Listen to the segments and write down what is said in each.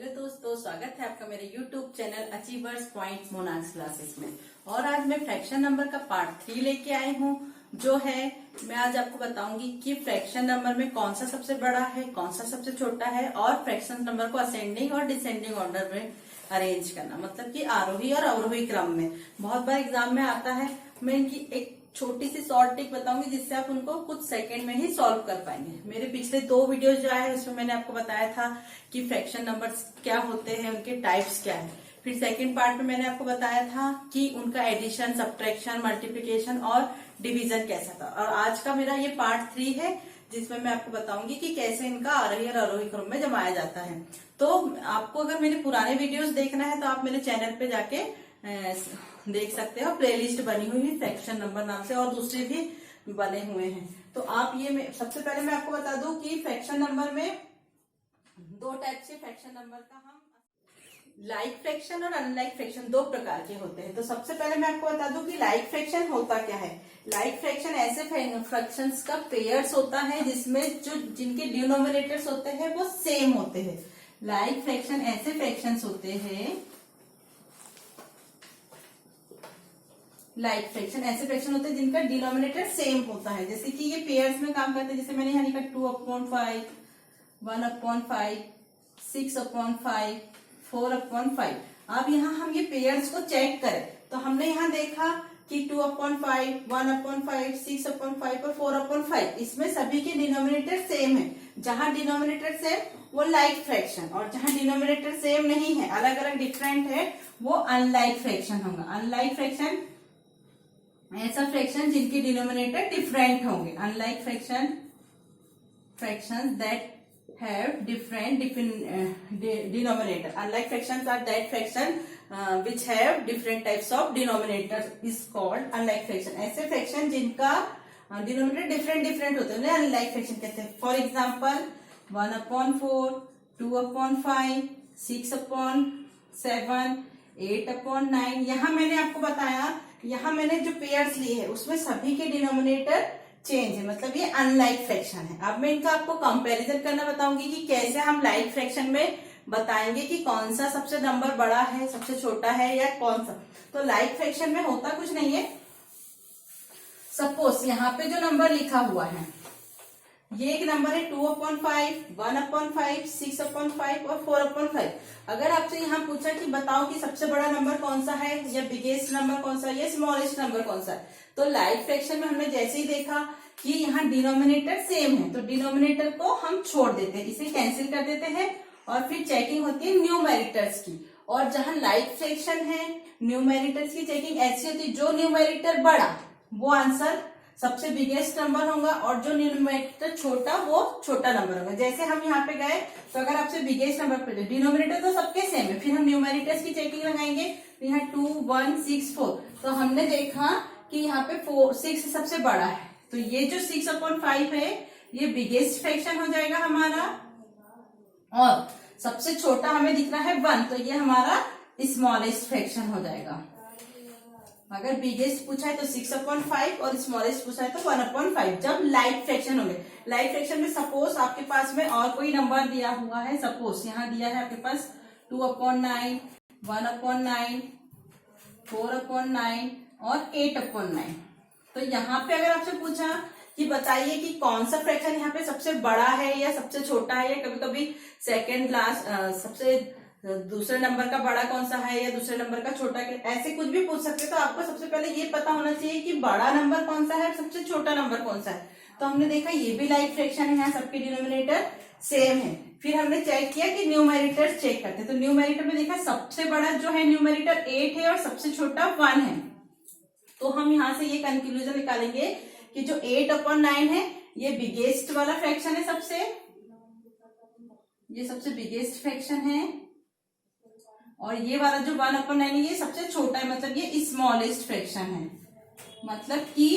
Hello दोस्तों, स्वागत है आपका मेरे YouTube channel achievers point Monax classes में। और आज मैं फ्रैक्शन नंबर का पार्ट 3 लेके आई हूँ। जो है मैं आज आपको बताऊंगी कि फ्रैक्शन नंबर में कौन सा सबसे बड़ा है, कौन सा सबसे छोटा है, और फ्रैक्शन नंबर को असेंडिंग और डिसेंडिंग ऑर्डर में अरेंज करना, मतलब कि आरोही और अवरोही क्रम में। बहुत बार एग्जाम में आता है। मैं इनकी एक छोटी सी शॉर्ट ट्रिक बताऊंगी जिससे आप उनको कुछ सेकंड में ही सॉल्व कर पाएंगे। मेरे पिछले 2 वीडियोस जो आए उसमें मैंने आपको बताया था कि फ्रैक्शन नंबर्स क्या होते हैं, उनके टाइप्स क्या है। फिर सेकंड पार्ट में मैंने आपको बताया था कि उनका एडिशन, सब्ट्रैक्शन, मल्टीप्लिकेशन और डिवीजन कैसा था। और आज का मेरा ये पार्ट 3 है जिसमें मैं आपको बताऊंगी कि कैसे इनका आरोही और अवरोही क्रम में जमाया जाता है। तो आपको अगर मेरे पुराने वीडियोस देखना है तो आप मेरे चैनल पे जाके देख सकते हो। प्लेलिस्ट बनी हुई है फ्रैक्शन नंबर नाम से, और दूसरे भी बने हुए हैं। तो आप ये सबसे पहले मैं आपको बता दूं कि फ्रैक्शन नंबर में 2 टाइप से फ्रैक्शन नंबर का हम लाइक फ्रैक्शन और अनलाइक फ्रैक्शन 2 प्रकार के होते हैं। तो सबसे पहले मैं आपको बता दूं कि लाइक फ्रैक्शन होता क्या है। लाइक फ्रैक्शन ऐसे फ्रैक्शंस का पेयर्स होता है जिसमें जो जिनके डिनोमिनेटर्स होते हैं वो सेम होते हैं। लाइक फ्रैक्शन ऐसे फ्रैक्शंस होते हैं, लाइक फ्रैक्शन ऐसे फ्रैक्शन होते हैं जिनका डिनोमिनेटर सेम होता है। जैसे कि ये पेयर्स में काम करते हैं। जैसे मैंने यहाँ लिखा 2/5, 1/5, 6/5, 4/5। अब यहाँ हम ये पेयर्स को चेक करें तो हमने यहाँ देखा कि 2/5, 1/5, 6/5 और 4/5 इसमें सभी के डिनोमिनेटर सेम है। जहां डिनोमिनेटर सेम वो लाइक फ्रैक्शन, और जहां डिनोमिनेटर सेम नहीं है, अलग अलग डिफरेंट है, वो अनलाइक फ्रैक्शन होगा। अनलाइक फ्रैक्शन ऐसा फ्रैक्शन जिनके डिनोमिनेटर डिफरेंट होंगे। Unlike fractions that have different denominator. Unlike fractions are that fraction which have different types of denominator is called unlike fraction. ऐसे फ्रैक्शन जिनका डिनोमिनेटर डिफरेंट होते हैं unlike fraction कहते हैं। For example 1/4, 2/5, 6/7, 8/9। यहाँ मैंने आपको बताया, यहाँ मैंने जो पेयर्स लिए है उसमें सभी के डिनोमिनेटर चेंज है, मतलब ये अनलाइक फ्रैक्शन है। अब मैं इनका आपको कंपैरिजन करना बताऊंगी कि कैसे हम लाइक फ्रैक्शन में बताएंगे कि कौन सा सबसे नंबर बड़ा है, सबसे छोटा है, या कौन सा। तो लाइक फ्रैक्शन में होता कुछ नहीं है। सपोज यहाँ पे जो नंबर लिखा हुआ है ये एक नंबर है 2/5, 1/5, 6/5 और 4/5। अगर आपसे यहाँ पूछा कि बताओ कि सबसे बड़ा नंबर कौन सा है, या बिगेस्ट नंबर कौन सा है, या स्मॉलेस्ट नंबर कौन सा है, तो लाइक फ्रैक्शन में हमने जैसे ही देखा कि यहाँ डिनोमिनेटर सेम है तो डिनोमिनेटर को हम छोड़ देते हैं, इसे कैंसिल कर देते हैं, और फिर चेकिंग होती है न्यूमेरिटर्स की। और जहां लाइक फ्रैक्शन है न्यूमेरिटर्स की चेकिंग ऐसी होती है, जो न्यूमेरिटर बड़ा वो आंसर सबसे बिगेस्ट नंबर होगा, और जो न्यूमेरिटर छोटा वो छोटा नंबर होगा। जैसे हम यहाँ पे गए तो अगर आपसे बिगेस्ट नंबर पे, डिनोमिनेटर तो सबके सेम है, फिर हम न्यूमेरिटर्स की चेकिंग लगाएंगे तो यहाँ 2, 1, 6, 4। तो हमने देखा कि यहाँ पे 6 सबसे बड़ा है, तो ये जो 6/5 है ये बिगेस्ट फ्रैक्शन हो जाएगा हमारा, और सबसे छोटा हमें दिख रहा है 1, तो ये हमारा स्मॉलेस्ट फ्रैक्शन हो जाएगा। अगर बिगेस्ट पूछा है तो 6/5 और स्मॉलेस्ट पूछा है तो 1/5, जब लाइक फ्रैक्शन होंगे। लाइक फ्रैक्शन में सपोज आपके पास में और कोई नंबर दिया हुआ है, सपोज यहाँ दिया है आपके पास 2/9, 1/9, 4/9 और 8/9। तो यहाँ पे अगर आपसे पूछा कि बताइए कि कौन सा फ्रैक्शन यहाँ पे सबसे बड़ा है या सबसे छोटा है, या कभी कभी सेकेंड लास्ट सबसे दूसरे नंबर का बड़ा कौन सा है या दूसरे नंबर का छोटा, ऐसे कुछ भी पूछ सकते। तो आपको सबसे पहले ये पता होना चाहिए कि बड़ा नंबर कौन सा है, सबसे छोटा नंबर कौन सा है। तो हमने देखा ये भी लाइक फ्रैक्शन है, यहाँ सबके डिनोमिनेटर सेम है। फिर हमने चेक किया कि न्यूमेरिटर चेक करते, तो न्यूमेरिटर में देखा सबसे बड़ा जो है न्यूमेरिटर 8 है और सबसे छोटा 1 है। तो हम यहाँ से ये कंक्लूजन निकालेंगे कि जो 8/9 है ये बिगेस्ट वाला फ्रैक्शन है, ये सबसे बिगेस्ट फ्रैक्शन है, और ये वाला जो 1/9 है ये सबसे छोटा है, मतलब ये स्मॉलेस्ट फ्रैक्शन है। मतलब कि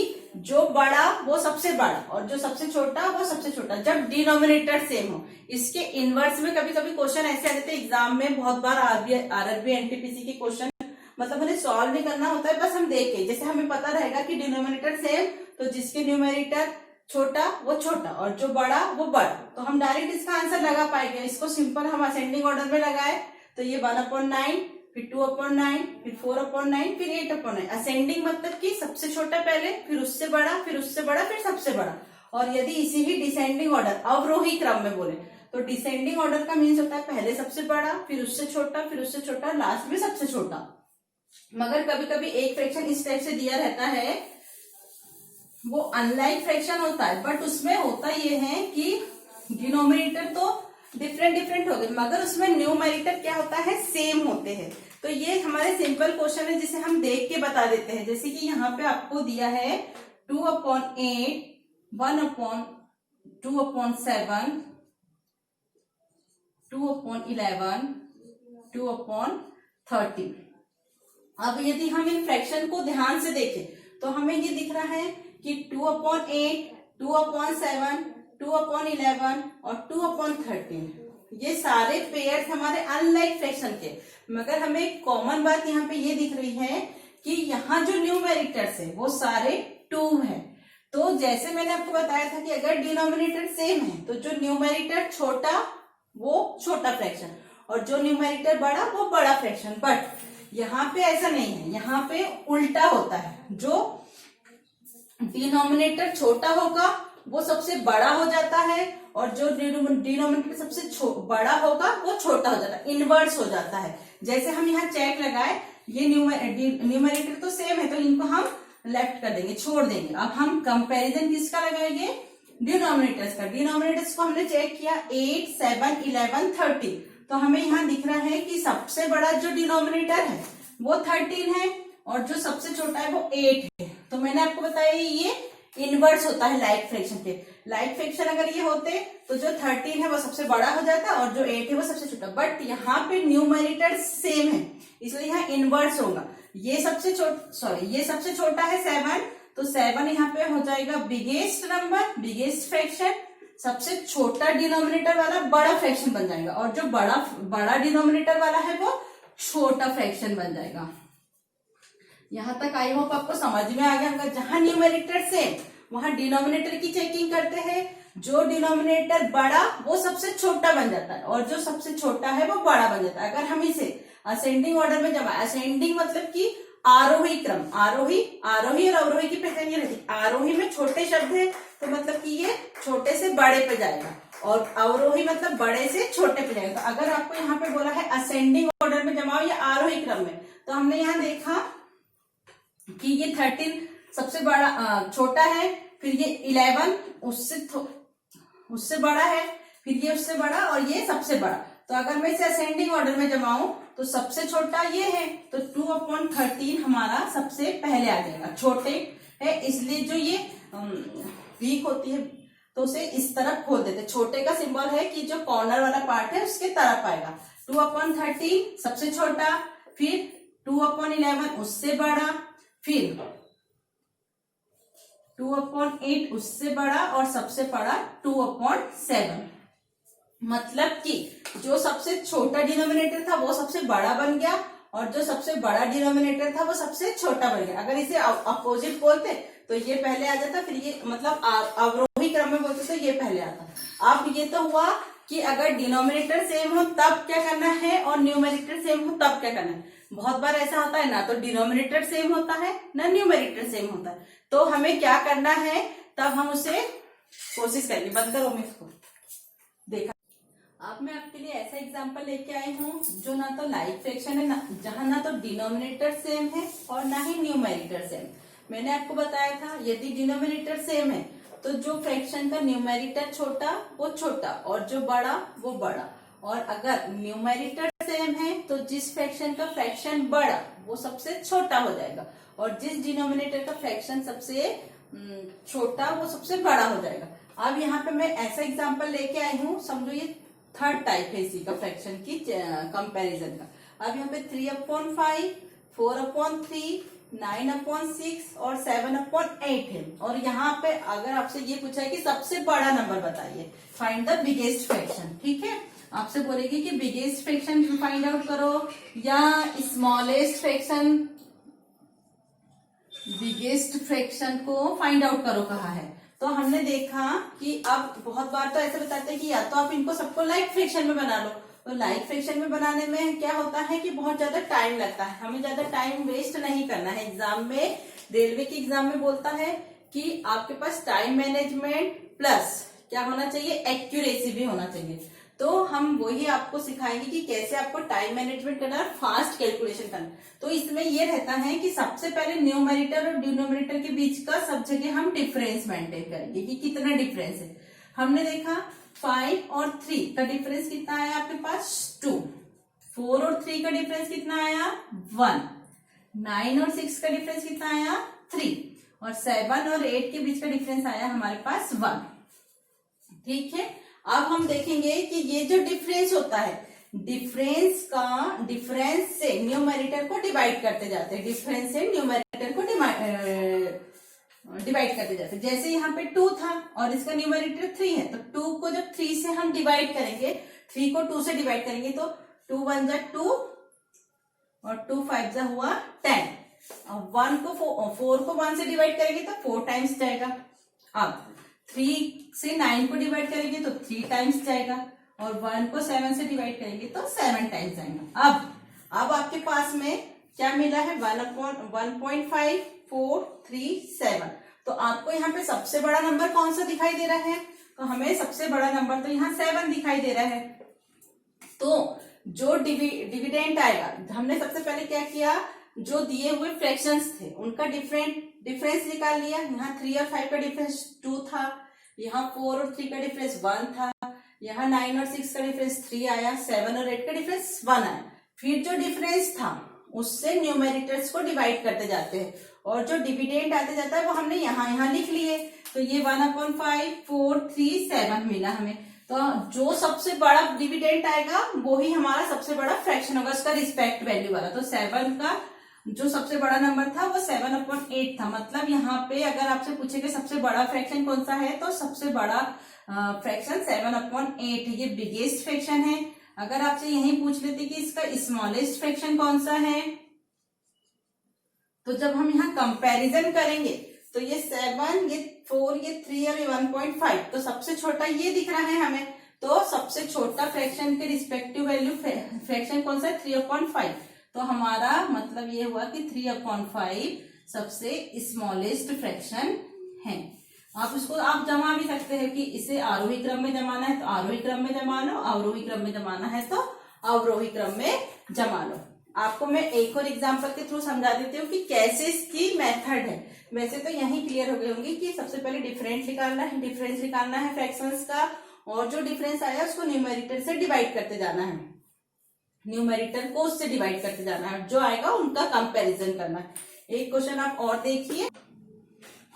जो बड़ा वो सबसे बड़ा और जो सबसे छोटा वो सबसे छोटा, जब डिनोमिनेटर सेम हो। इसके इनवर्स में कभी कभी क्वेश्चन ऐसे आ जाते हैं एग्जाम में, बहुत बार आरआरबी एनटीपीसी के क्वेश्चन, मतलब हमें सॉल्व नहीं करना होता है, बस हम देख के, जैसे हमें पता रहेगा कि डिनोमिनेटर सेम, तो जिसके न्यूमेरिटर छोटा वो छोटा और जो बड़ा वो बड़ा। तो हम डायरेक्ट इसका आंसर लगा पाएंगे। इसको सिंपल हम असेंडिंग ऑर्डर में लगाए तो ये 1/9, फिर 2/9, फिर 4/9, फिर 8/9। असेंडिंग मतलब कि सबसे छोटा पहले, फिर उससे बड़ा, फिर उससे बड़ा, फिर सबसे बड़ा। और यदि इसी ही डिसेंडिंग ऑर्डर अवरोही क्रम में बोले तो डिसेंडिंग ऑर्डर का मीन्स होता है पहले सबसे बड़ा, फिर उससे छोटा, फिर उससे छोटा, लास्ट में सबसे छोटा। मगर कभी कभी एक फ्रैक्शन इस टाइप से दिया रहता है, वो अनलाइक फ्रैक्शन होता है, बट उसमें होता ये है कि डिनोमिनेटर तो डिफरेंट हो गए, मगर उसमें न्यूमरेटर क्या होता है, सेम होते हैं। तो ये हमारे सिंपल क्वेश्चन है जिसे हम देख के बता देते हैं। जैसे कि यहाँ पे आपको दिया है 2/8, 1/2/7, 2/11, 2/13। अब यदि हम इन फ्रैक्शन को ध्यान से देखें तो हमें ये दिख रहा है कि 2/8, 2/7, 2/11 और 2/13 ये सारे पेयर्स हमारे अनलाइक फ्रैक्शन के। मगर हमें एक कॉमन बात यहाँ पे ये दिख रही है कि यहाँ जो न्यूमेरिटर्स है वो सारे 2 है। तो जैसे मैंने आपको बताया था कि अगर डिनोमिनेटर सेम है तो जो न्यूमेरिटर छोटा वो छोटा फ्रैक्शन और जो न्यूमेरिटर बड़ा वो बड़ा फ्रैक्शन। बट यहाँ पे ऐसा नहीं है, यहाँ पे उल्टा होता है। जो डिनोमिनेटर छोटा होगा वो सबसे बड़ा हो जाता है और जो डिनोमिनेटर सबसे बड़ा होगा वो छोटा हो जाता है, इनवर्स हो जाता है। जैसे हम यहाँ चेक लगाए, ये न्यूमेरेटर तो सेम है तो इनको हम लेफ्ट कर देंगे, छोड़ देंगे। अब हम कंपैरिजन किसका लगाएंगे, डिनोमिनेटर्स का। डिनोमिनेटर्स को हमने चेक किया 8, 7, 11, 13। तो हमें यहाँ दिख रहा है कि सबसे बड़ा जो डिनोमिनेटर है वो 13 है और जो सबसे छोटा है वो 8 है। तो मैंने आपको बताया ये इनवर्स होता है लाइक फ्रैक्शन के। लाइक फ्रैक्शन अगर ये होते तो जो 13 है वो सबसे बड़ा हो जाता और जो 8 है वो सबसे छोटा। बट यहाँ पे न्यूमरेटर सेम है इसलिए यहाँ इनवर्स होगा। ये सबसे छोटा है 7, तो 7 यहाँ पे हो जाएगा बिगेस्ट नंबर, बिगेस्ट फ्रैक्शन। सबसे छोटा डिनोमिनेटर वाला बड़ा फ्रैक्शन बन जाएगा और जो बड़ा डिनोमिनेटर वाला है वो छोटा फ्रैक्शन बन जाएगा। यहां तक आई होप आपको समझ में आ गया होगा। जहां न्यूमेरेटर सेम वहां डिनोमिनेटर की चेकिंग करते हैं। जो डिनोमिनेटर बड़ा वो सबसे छोटा बन जाता है और जो सबसे छोटा है वो बड़ा बन जाता है। अगर हम इसे असेंडिंग ऑर्डर में जमा, असेंडिंग मतलब कि आरोही क्रम, आरोही और अवरोही की पहचान ये रहती। आरोही में छोटे शब्द है तो मतलब कि ये छोटे से बड़े पे जाएगा और अवरोही मतलब बड़े से छोटे पे जाएगा। तो अगर आपको यहाँ पे बोला है असेंडिंग ऑर्डर में जमाओ या आरोही क्रम में, तो हमने यहाँ देखा कि ये 13 सबसे बड़ा छोटा है, फिर ये 11 उससे बड़ा है, फिर ये उससे बड़ा और ये सबसे बड़ा। तो अगर मैं इसे असेंडिंग ऑर्डर में जमाऊं तो सबसे छोटा ये है तो 2/13 हमारा सबसे पहले आ जाएगा। छोटे है इसलिए जो ये वीक होती है तो उसे इस तरफ खोल देते। छोटे का सिंबल है कि जो कॉर्नर वाला पार्ट है उसके तरफ आएगा। 2/13 सबसे छोटा, फिर 2/11 उससे बड़ा, फिर 2/8 उससे बड़ा और सबसे बड़ा 2/7। मतलब कि जो सबसे छोटा डिनोमिनेटर था वो सबसे बड़ा बन गया और जो सबसे बड़ा डिनोमिनेटर था वो सबसे छोटा बन गया। अगर इसे अपोजिट बोलते तो ये पहले आ जाता, फिर ये मतलब अवरोही क्रम में बोलते तो ये पहले आता। अब ये तो हुआ कि अगर डिनोमिनेटर सेम हो तब क्या करना है और न्यूमेरेटर सेम हो तब क्या करना है। बहुत बार ऐसा होता है ना तो डिनोमिनेटर सेम होता है ना न्यूमेरेटर सेम होता है। तो हमें क्या करना है तब हम उसे कोशिश करेंगे। बंद करो मैं इसको। देखा, अब मैं आपके लिए ऐसा एग्जांपल लेके आई हूँ जो ना तो लाइक फ्रैक्शन है, जहां ना तो डिनोमिनेटर सेम है और ना ही न्यूमेरेटर सेम। मैंने आपको बताया था यदि डिनोमिनेटर सेम है तो जो फ्रैक्शन का न्यूमेरेटर छोटा वो छोटा और जो बड़ा वो बड़ा। और अगर न्यूमेरेटर सेम है तो जिस फ्रैक्शन का फ्रैक्शन बड़ा वो सबसे छोटा हो जाएगा और जिस डिनोमिनेटर का फ्रैक्शन सबसे छोटा वो सबसे बड़ा हो जाएगा। अब यहाँ पे मैं ऐसा एग्जांपल लेके आई हूँ, समझो ये थर्ड टाइप है इसी का फ्रैक्शन की कंपैरिजन का। अब यहाँ पे 3/5, 4/3, 9/6 और 7/8 है। और यहाँ पे अगर आपसे ये पूछा है कि सबसे बड़ा नंबर बताइए, फाइंड द बिगेस्ट फ्रैक्शन। ठीक है, आपसे बोलेगी कि बिगेस्ट फ्रैक्शन फाइंड आउट करो या स्मॉलेस्ट फ्रैक्शन, बिगेस्ट फ्रैक्शन को फाइंड आउट करो कहा है। तो हमने देखा कि अब बहुत बार तो ऐसे बताते हैं कि या तो आप इनको सबको लाइक फ्रैक्शन में बना लो, तो लाइक फ्रैक्शन में बनाने में क्या होता है कि बहुत ज्यादा टाइम लगता है, हमें ज्यादा टाइम वेस्ट नहीं करना है। एग्जाम में, रेलवे के एग्जाम में बोलता है कि आपके पास टाइम मैनेजमेंट प्लस क्या होना चाहिए, एक्यूरेसी भी होना चाहिए। तो हम वही आपको सिखाएंगे कि कैसे आपको टाइम मैनेजमेंट करना और फास्ट कैलकुलेशन करना। तो इसमें ये रहता है कि सबसे पहले न्यूमेरिटर और डिनोमिनेटर के बीच का सब जगह हम डिफरेंस मेंटेन करेंगे कि कितना डिफरेंस है। हमने देखा 5 और 3 का डिफरेंस कितना आया आपके पास 2, 4 और 3 का डिफरेंस कितना आया 1, 9 और 6 का डिफरेंस कितना आया 3, और 7 और 8 के बीच का डिफरेंस आया हमारे पास 1। ठीक है, अब हम देखेंगे कि ये जो डिफरेंस होता है, डिफरेंस से न्यूमेरिटर को डिवाइड करते जाते हैं, डिफरेंस से न्यूमेरिटर को डिवाइड करते जाते हैं। जैसे यहाँ पे 2 था और इसका न्यूमेरिटर 3 है, तो 2 को जब 3 से हम डिवाइड करेंगे, 3 को 2 से डिवाइड करेंगे तो 2 1 जा 2 और 2 5 जा हुआ 10, और 4 को 1 से डिवाइड करेंगे तो 4 टाइम्स जाएगा। अब 3 से 9 को डिवाइड करेंगे तो 3 टाइम्स जाएगा, और 1 को 7 से डिवाइड करेंगे तो 7 टाइम्स जाएगा। अब आपके पास में क्या मिला है 1.5437। तो आपको यहाँ पे सबसे बड़ा नंबर कौन सा दिखाई दे रहा है, तो हमें सबसे बड़ा नंबर तो यहाँ 7 दिखाई दे रहा है। तो जो डिविडेंड आएगा, हमने सबसे पहले क्या किया, जो दिए हुए फ्रैक्शंस थे उनका डिफरेंस निकाल लिया। यहाँ 3 और 5 का डिफरेंस 2 था, यहाँ 4 और 3 का डिफरेंस 1 था, यहाँ 9 और 6 का डिफरेंस 3 आया, 7 और 8 का डिफरेंस 1 आया। फिर जो डिफरेंस था उससे न्यूमेरिटर्स को डिवाइड करते जाते हैं, और जो डिविडेंड आते जाता है वो हमने यहाँ लिख लिए। तो ये 1/5437 मिला हमें। तो जो सबसे बड़ा डिविडेंड आएगा वो ही हमारा सबसे बड़ा फ्रैक्शन होगा, उसका रिस्पेक्ट वैल्यू वाला। तो 7 का जो सबसे बड़ा नंबर था वो 7/8 था। मतलब यहाँ पे अगर आपसे पूछे कि सबसे बड़ा फ्रैक्शन कौन सा है, तो सबसे बड़ा फ्रैक्शन 7/8 है, ये बिगेस्ट फ्रैक्शन है। अगर आपसे यही पूछ लेते कि इसका स्मॉलेस्ट फ्रैक्शन कौन सा है, तो जब हम यहाँ कंपैरिजन करेंगे तो ये 7, ये 4, ये 3 और ये 1.5, तो सबसे छोटा ये दिख रहा है हमें। तो सबसे छोटा फ्रैक्शन के रिस्पेक्टिव वैल्यू फ्रैक्शन कौन सा है 3/5। तो हमारा मतलब ये हुआ कि 3/5 सबसे स्मॉलेस्ट फ्रैक्शन है। आप इसको आप जमा भी सकते हैं कि इसे आरोही क्रम में जमाना है तो आरोही क्रम में जमा लो, अवरोही क्रम में जमाना है तो अवरोही क्रम में जमा लो। आपको मैं एक और एग्जांपल के थ्रू समझा देती हूँ कि कैसे इसकी मेथड है। वैसे तो यही क्लियर हो गई होंगी कि सबसे पहले डिफरेंस निकालना है फ्रैक्शंस का, और जो डिफरेंस आया उसको न्यूमेरिटर से डिवाइड करते जाना है, न्यूमेरिटर को उससे डिवाइड करते जाना है, जो आएगा उनका कंपैरिजन करना है। एक क्वेश्चन आप और देखिए।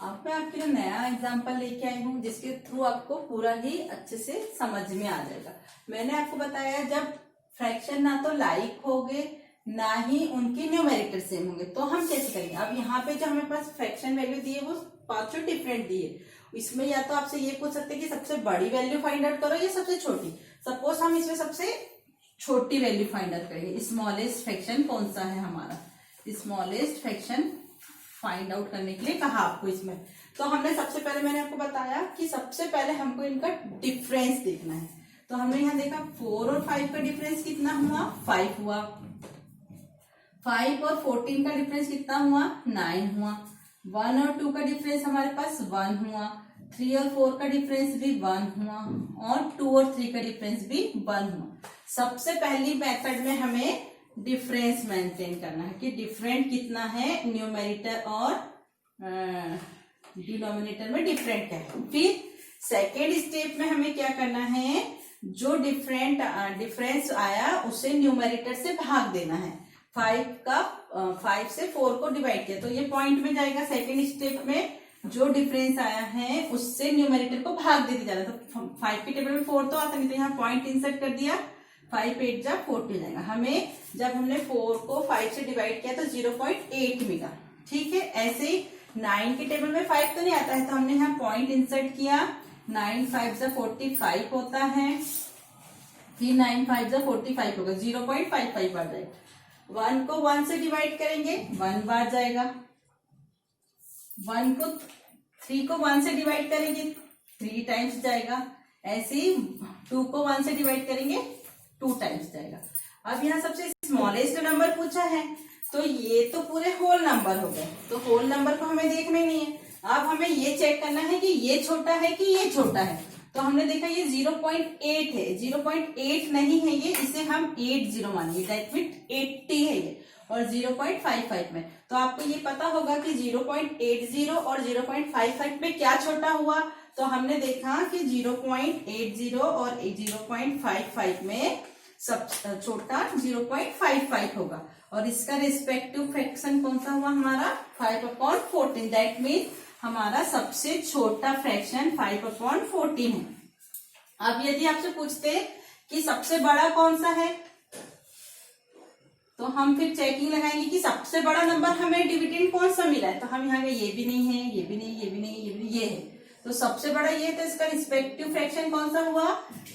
अब मैं आपके लिए नया एग्जांपल लेके आई हूँ जिसके थ्रू आपको पूरा ही अच्छे से समझ में आ जाएगा। मैंने आपको बताया जब फ्रैक्शन ना तो लाइक होंगे ना ही उनके न्यूमेरिटर सेम होंगे, तो हम कैसे करेंगे। अब यहाँ पे जो हमें पास फ्रैक्शन वैल्यू दी है वो 5 डिफरेंट दिए। इसमें या तो आपसे ये पूछ सकते हैं कि सबसे बड़ी वैल्यू फाइंड आउट करो या सबसे छोटी। सपोज हम इसमें सबसे छोटी वैल्यू फाइंड आउट करेंगे, स्मॉलेस्ट फ्रैक्शन कौन सा है हमारा, स्मॉलेस्ट फ्रैक्शन फाइंड आउट करने के लिए कहा आपको इसमें। तो हमने सबसे पहले मैंने आपको बताया कि सबसे पहले हमको इनका डिफरेंस देखना है। तो हमने यहाँ देखा 4 और 5 का डिफरेंस कितना हुआ 5 हुआ, 5 और 14 का डिफरेंस कितना हुआ 9 हुआ, 1 और 2 का डिफरेंस हमारे पास 1 हुआ, 3 और 4 का डिफरेंस भी 1 हुआ, और 2 और 3 का डिफरेंस भी 1 हुआ। सबसे पहली मेथड में हमें डिफरेंस मेंटेन करना है कि डिफरेंट कितना है न्यूमेरिटर और डिनोमिनेटर में डिफरेंट क्या है। फिर सेकेंड स्टेप में हमें क्या करना है, जो डिफरेंस आया उसे न्यूमेरिटर से भाग देना है। 5 से 4 को डिवाइड किया तो ये पॉइंट में जाएगा। सेकेंड स्टेप में जो डिफरेंस आया है उससे न्यूमेरिटर को भाग देते जाना। तो 5 के टेबल में 4 तो आता नहीं, तो यहाँ पॉइंट इंसर्ट कर दिया, 5 8 जा 40 जाएगा। हमें जब हमने 4 को 5 से डिवाइड किया तो 0.8 मिला। ठीक है, ऐसे ही 9 के टेबल में 5 तो नहीं आता है, तो हमने यहाँ पॉइंट इंसर्ट किया, 9 5 जा 45 होता है, फिर 9 5 जा 45 होगा, 0.55 बार जाएगा। 1 को 1 से डिवाइड करेंगे 1 बार जाएगा, 1 को 3 को 1 से डिवाइड करेंगे 3 टाइम्स जाएगा, ऐसे ही 2 को 1 से डिवाइड करेंगे 2 टाइम्स जाएगा। अब यहाँ सबसे स्मॉलेस्ट नंबर पूछा है, तो ये तो पूरे होल नंबर हो गए, तो होल नंबर को हमें देखना नहीं है। अब हमें ये चेक करना है कि ये छोटा है कि ये छोटा है। तो हमने देखा ये 0.8 है, 0.8 नहीं है ये, इसे हम 80 मानेंगे, दैट मीन 80 है ये, और 0.55 में। तो आपको ये पता होगा कि 0.80 और 0.55 में क्या छोटा हुआ। तो हमने देखा कि 0.80 और 0.55 में सब छोटा 0.55 होगा, और इसका रिस्पेक्टिव फ्रैक्शन कौन सा हुआ हमारा 5/14, दैट मीन हमारा सबसे छोटा फ्रैक्शन 5/14 है। अब यदि आपसे पूछते कि सबसे बड़ा कौन सा है, तो हम फिर चेकिंग लगाएंगे कि सबसे बड़ा नंबर हमें डिविडेंड कौन सा मिला है। तो हम यहाँ ये भी नहीं है, ये भी नहीं, ये भी नहीं, ये भी नहीं, ये है, तो सबसे बड़ा ये, तो इसका रिस्पेक्टिव फ्रैक्शन कौन सा हुआ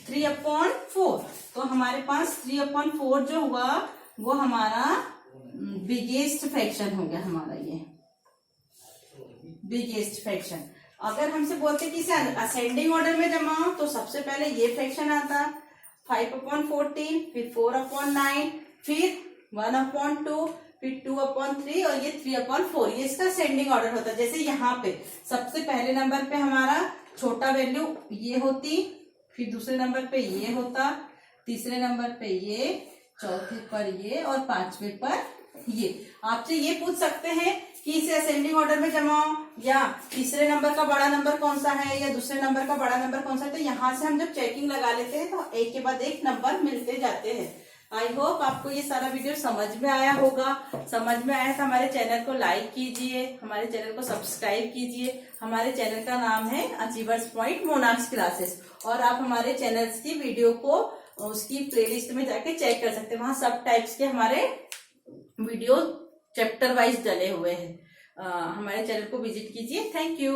3/4। तो हमारे पास 3/4 जो हुआ वो हमारा बिगेस्ट फ्रैक्शन हो गया, हमारा ये बिगेस्ट फ्रैक्शन। अगर हमसे बोलते कि इसे असेंडिंग ऑर्डर में जमाओ, तो सबसे पहले ये फ्रैक्शन आता 5/14, फिर 4/9, फिर 1/2, फिर 2/3 और ये 3/4, ये इसका असेंडिंग ऑर्डर होता है। जैसे यहाँ पे सबसे पहले नंबर पे हमारा छोटा वैल्यू ये होती, फिर दूसरे नंबर पे ये होता, तीसरे नंबर पे ये, चौथे पर ये, और पांचवे पर ये। आपसे ये पूछ सकते हैं कि इसे असेंडिंग ऑर्डर में जमाओ, या तीसरे नंबर का बड़ा नंबर कौन सा है, या दूसरे नंबर का बड़ा नंबर कौन सा है। तो यहाँ से हम जब चेकिंग लगा लेते हैं तो एक के बाद एक नंबर मिलते जाते हैं। आई होप आपको ये सारा वीडियो समझ में आया होगा। समझ में आया तो हमारे चैनल को लाइक कीजिए, हमारे चैनल को सब्सक्राइब कीजिए। हमारे चैनल का नाम है अचीवर्स पॉइंट मोनाक्स क्लासेस, और आप हमारे चैनल की वीडियो को उसकी प्लेलिस्ट में जाके चेक कर सकते हैं। वहां सब टाइप्स के हमारे वीडियो चैप्टर वाइज डले हुए हैं। हमारे चैनल को विजिट कीजिए। Thank you.